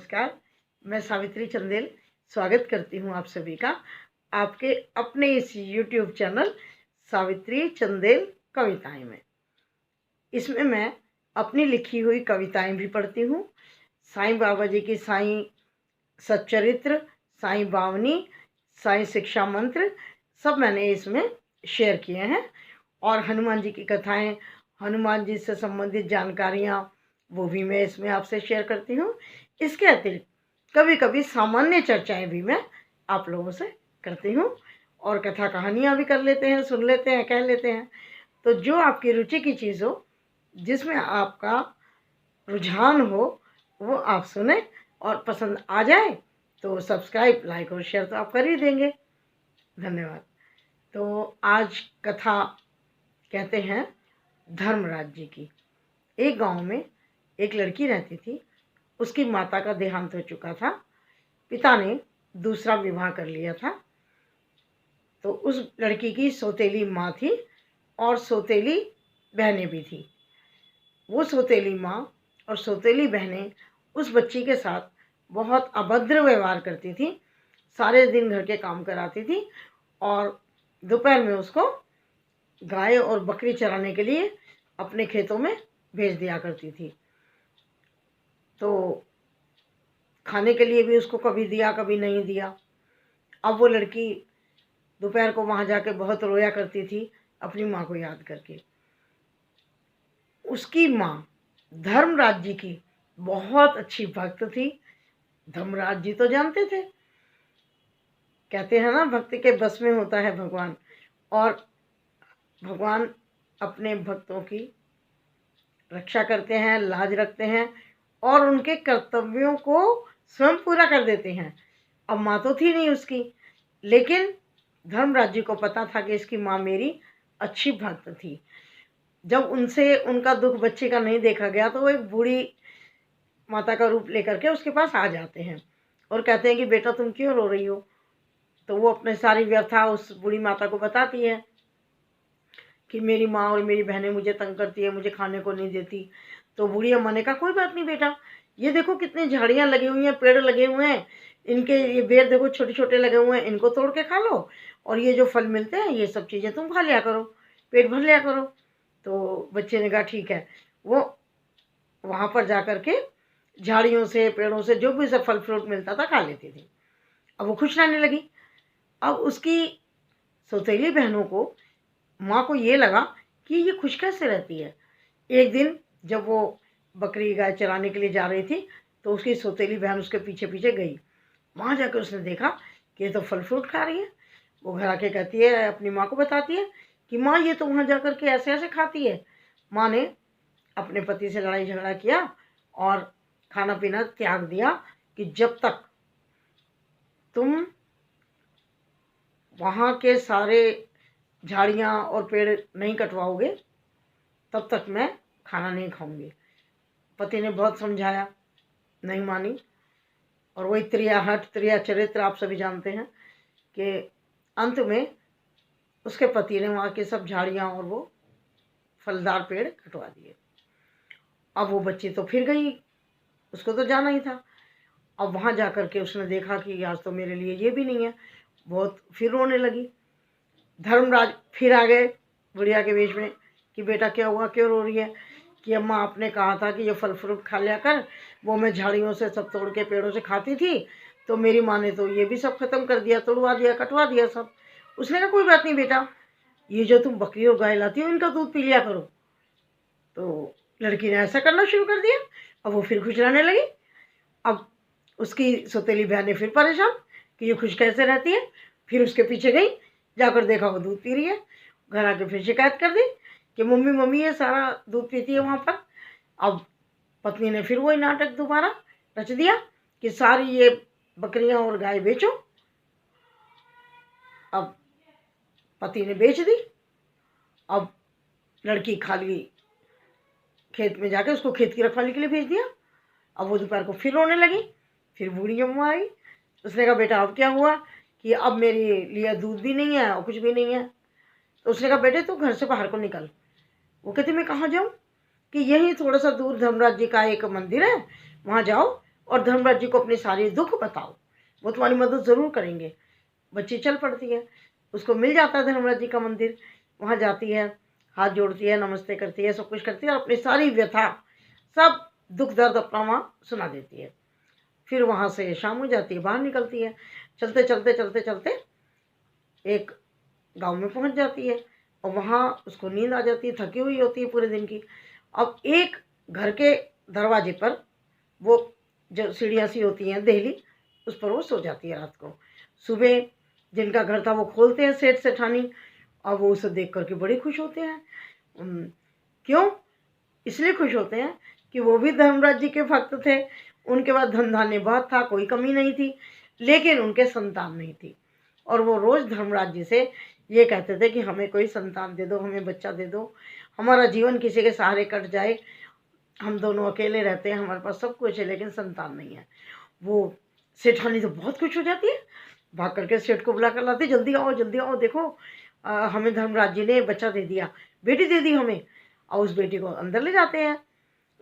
नमस्कार। मैं सावित्री चंदेल स्वागत करती हूँ आप सभी का आपके अपने इस YouTube चैनल सावित्री चंदेल कविताएं में। इसमें मैं अपनी लिखी हुई कविताएं भी पढ़ती हूँ। साईं बाबा जी की साईं सच्चरित्र, साईं बावनी, साईं शिक्षा मंत्र सब मैंने इसमें शेयर किए हैं। और हनुमान जी की कथाएं, हनुमान जी से संबंधित जानकारियाँ वो भी मैं इसमें आपसे शेयर करती हूँ। इसके अतिरिक्त कभी कभी सामान्य चर्चाएं भी मैं आप लोगों से करती हूँ और कथा कहानियाँ भी कर लेते हैं, सुन लेते हैं, कह लेते हैं। तो जो आपकी रुचि की चीज़ हो, जिसमें आपका रुझान हो, वो आप सुने और पसंद आ जाए तो सब्सक्राइब, लाइक और शेयर तो आप कर ही देंगे। धन्यवाद। तो आज कथा कहते हैं धर्मराज जी की। एक गांव में एक लड़की रहती थी। उसकी माता का देहांत हो चुका था। पिता ने दूसरा विवाह कर लिया था। तो उस लड़की की सौतेली माँ थी और सौतेली बहनें भी थी। वो सौतेली माँ और सौतेली बहनें उस बच्ची के साथ बहुत अभद्र व्यवहार करती थी। सारे दिन घर के काम कराती थी और दोपहर में उसको गाय और बकरी चराने के लिए अपने खेतों में भेज दिया करती थी। तो खाने के लिए भी उसको कभी दिया, कभी नहीं दिया। अब वो लड़की दोपहर को वहाँ जाके बहुत रोया करती थी अपनी माँ को याद करके। उसकी माँ धर्मराज जी की बहुत अच्छी भक्त थी। धर्मराज जी तो जानते थे, कहते हैं ना, भक्ति के बस में होता है भगवान। और भगवान अपने भक्तों की रक्षा करते हैं, लाज रखते हैं और उनके कर्तव्यों को स्वयं पूरा कर देते हैं। अब माँ तो थी नहीं उसकी, लेकिन धर्मराज जी को पता था कि इसकी माँ मेरी अच्छी भक्त थी। जब उनसे उनका दुख बच्चे का नहीं देखा गया तो वो एक बूढ़ी माता का रूप लेकर के उसके पास आ जाते हैं और कहते हैं कि बेटा तुम क्यों रो रही हो। तो वो अपने सारी व्यथा उस बूढ़ी माता को बताती है कि मेरी माँ और मेरी बहनें मुझे तंग करती है, मुझे खाने को नहीं देती। तो बूढ़ी अम्मा ने कहा कोई बात नहीं बेटा, ये देखो कितनी झाड़ियाँ लगी हुई हैं, पेड़ लगे हुए हैं, इनके ये बेर देखो छोटे छोटे लगे हुए हैं, इनको तोड़ के खा लो और ये जो फल मिलते हैं ये सब चीज़ें तुम खा लिया करो, पेट भर लिया करो। तो बच्चे ने कहा ठीक है। वो वहाँ पर जा कर के झाड़ियों से, पेड़ों से जो भी सब फल फ्रूट मिलता था खा लेती थी। अब वो खुश रहने लगी। अब उसकी सौतेली बहनों को, माँ को ये लगा कि ये खुश कैसे रहती है। एक दिन जब वो बकरी गाय चराने के लिए जा रही थी तो उसकी सौतेली बहन उसके पीछे पीछे गई। वहाँ जाकर उसने देखा कि ये तो फल फ्रूट खा रही है। वो घर आके कहती है, अपनी माँ को बताती है कि माँ ये तो वहाँ जा कर के ऐसे ऐसे खाती है। माँ ने अपने पति से लड़ाई झगड़ा किया और खाना पीना त्याग दिया कि जब तक तुम वहाँ के सारे झाड़ियाँ और पेड़ नहीं कटवाओगे तब तक मैं खाना नहीं खाऊंगी। पति ने बहुत समझाया, नहीं मानी। और वही त्रियाहट, त्रिया चरित्र आप सभी जानते हैं कि अंत में उसके पति ने वहाँ के सब झाड़ियाँ और वो फलदार पेड़ कटवा दिए। अब वो बच्ची तो फिर गई, उसको तो जाना ही था। अब वहाँ जा कर के उसने देखा कि आज तो मेरे लिए ये भी नहीं है। बहुत फिर रोने लगी। धर्मराज फिर आ गए बुढ़िया के बीच में कि बेटा क्या हुआ, क्यों रो रही है। कि अम्मा आपने कहा था कि ये फल फ्रूट खा लिया कर, वो मैं झाड़ियों से सब तोड़ के पेड़ों से खाती थी, तो मेरी माँ ने तो ये भी सब खत्म कर दिया, तोड़वा दिया, कटवा दिया सब। उसने कहा कोई बात नहीं बेटा, ये जो तुम बकरी और गाय लाती हो इनका दूध पी लिया करो। तो लड़की ने ऐसा करना शुरू कर दिया। अब वो फिर खुश रहने लगी। अब उसकी सौतेली बहन ने फिर परेशान कि ये खुश कैसे रहती है। फिर उसके पीछे गई, जाकर देखा वो दूध पी रही है। घर आके फिर शिकायत कर दी कि मम्मी मम्मी ये सारा दूध पीती है वहाँ पर। अब पत्नी ने फिर वही नाटक दोबारा रच दिया कि सारी ये बकरियां और गाय बेचो। अब पति ने बेच दी। अब लड़की खाली खेत में जाके उसको खेत की रखवाली के लिए भेज दिया। अब वो दोपहर को फिर रोने लगी। फिर बूढ़ी अम्मा आई। उसने कहा बेटा अब क्या हुआ कि अब मेरे लिए दूध भी नहीं है और कुछ भी नहीं है। तो उसने कहा बेटे तू घर से बाहर को निकल। वो कहती मैं कहाँ जाऊँ। कि यहीं थोड़ा सा दूर धर्मराज जी का एक मंदिर है, वहाँ जाओ और धर्मराज जी को अपने सारे दुख बताओ, वो तुम्हारी मदद ज़रूर करेंगे। बच्ची चल पड़ती है, उसको मिल जाता है धर्मराज जी का मंदिर। वहाँ जाती है, हाथ जोड़ती है, नमस्ते करती है, सब कुछ करती है और अपनी सारी व्यथा, सब दुख दर्द अपना वहाँ सुना देती है। फिर वहाँ से शाम हो जाती है, बाहर निकलती है। चलते चलते चलते चलते एक गांव में पहुँच जाती है और वहाँ उसको नींद आ जाती है, थकी हुई होती है पूरे दिन की। अब एक घर के दरवाजे पर, वो जो सीढ़ियाँ सी होती हैं देहली, उस पर वो सो जाती है रात को। सुबह जिनका घर था वो खोलते हैं सेठ सेठानी, और वो उसे देख करके बड़े खुश होते हैं। क्यों? इसलिए खुश होते हैं कि वो भी धर्मराज जी के भक्त थे, उनके पास धन धान्य बहुत था, कोई कमी नहीं थी, लेकिन उनके संतान नहीं थी। और वो रोज़ धर्मराज जी से ये कहते थे कि हमें कोई संतान दे दो, हमें बच्चा दे दो, हमारा जीवन किसी के सहारे कट जाए, हम दोनों अकेले रहते हैं, हमारे पास सब कुछ है लेकिन संतान नहीं है। वो सेठानी तो बहुत खुश हो जाती है, भाग करके सेठ को बुला कर लाती, जल्दी आओ देखो, हमें धर्मराज जी ने बच्चा दे दिया, बेटी दे दी हमें। और उस बेटी को अंदर ले जाते हैं,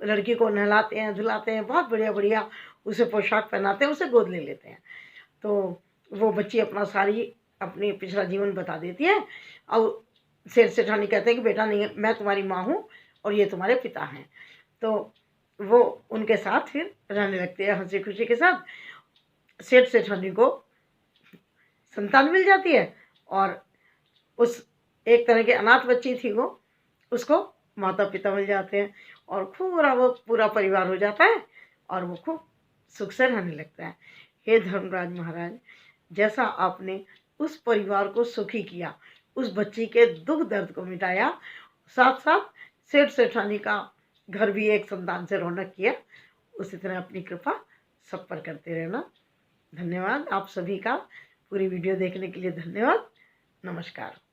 लड़की को नहलाते हैं, धुलाते हैं, बहुत बढ़िया बढ़िया उसे पोशाक पहनाते हैं, उसे गोद ले लेते हैं। तो वो बच्ची अपना सारी अपनी पिछला जीवन बता देती है। और सेठ सेठानी कहते हैं कि बेटा नहीं, मैं तुम्हारी माँ हूँ और ये तुम्हारे पिता हैं। तो वो उनके साथ फिर रहने लगते हैं हंसी खुशी के साथ। सेठ सेठानी को संतान मिल जाती है और उस एक तरह की अनाथ बच्ची थी वो, उसको माता पिता मिल जाते हैं और वो पूरा परिवार हो जाता है और वो खूब सुख से रहने लगता है। हे धर्मराज महाराज, जैसा आपने उस परिवार को सुखी किया, उस बच्ची के दुख दर्द को मिटाया, साथ साथ सेठ सेठानी का घर भी एक संतान से रौनक किया, उसी तरह अपनी कृपा सब पर करते रहना। धन्यवाद आप सभी का, पूरी वीडियो देखने के लिए धन्यवाद। नमस्कार।